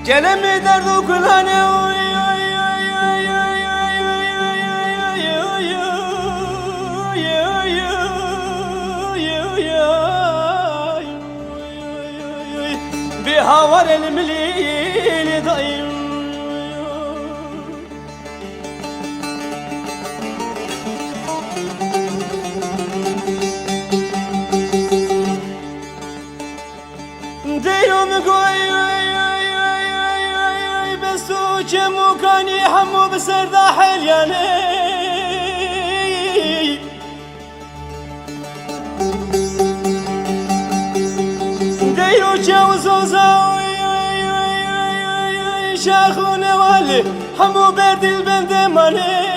كلمة درد كلانه بهاور المليل ضيم ديرو مقوي بسو جمو كان يحمو بسر داحل يعني ديرو جوزو زاوي شاخو نوالي حمو برد البند مالي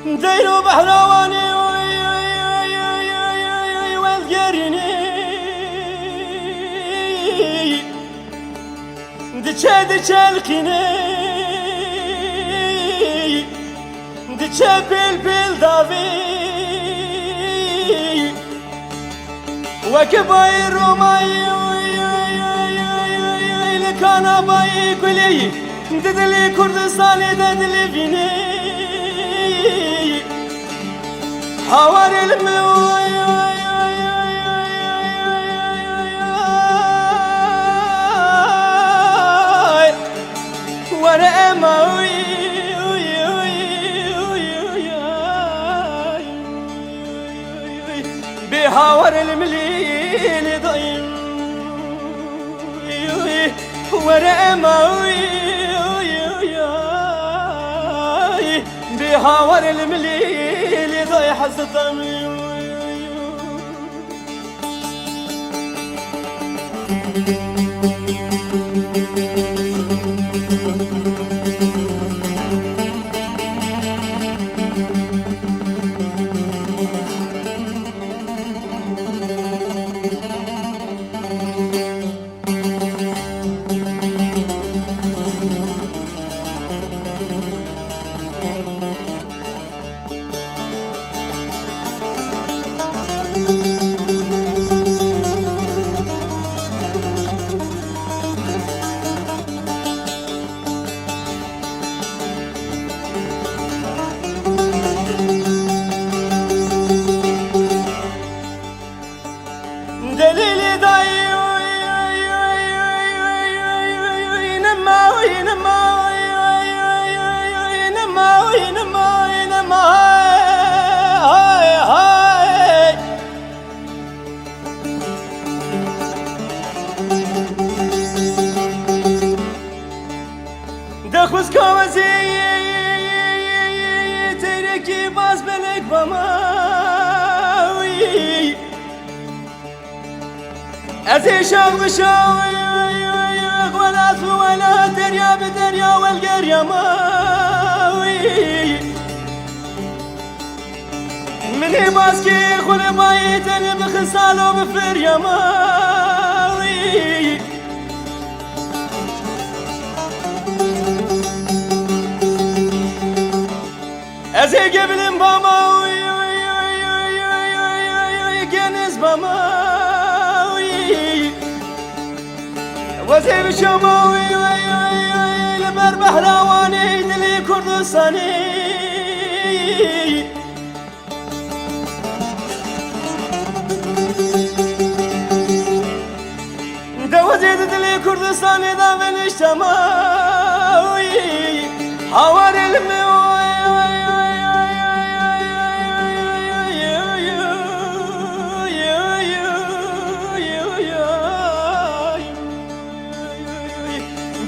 ديرو بحلواني والقرني دچه الكني دچه بل دافي وكباي روماي لكانا باي كلي ددلي كردستاني ددلي فيني حوار الموي وانا اموي بحوار المليل ضيم وانا اموي بحوار المليل ضي حسطمي دليلي داي دخوز كوازي تيركي باز بلك بماوي أزي شاو شاوي ولا ولا دريا بدريا والقرية ماوي مني ماسكي خل بايتني بخسالو بفريا ماوي أزي قبل بماوي كنز بماوي وزير شماوي لبربح رواني دلي كردستاني دوزيد دلي كردستاني دا من اجتماوي حوار الموي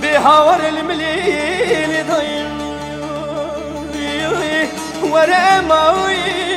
بحوار المليل ضيم ورا ماوي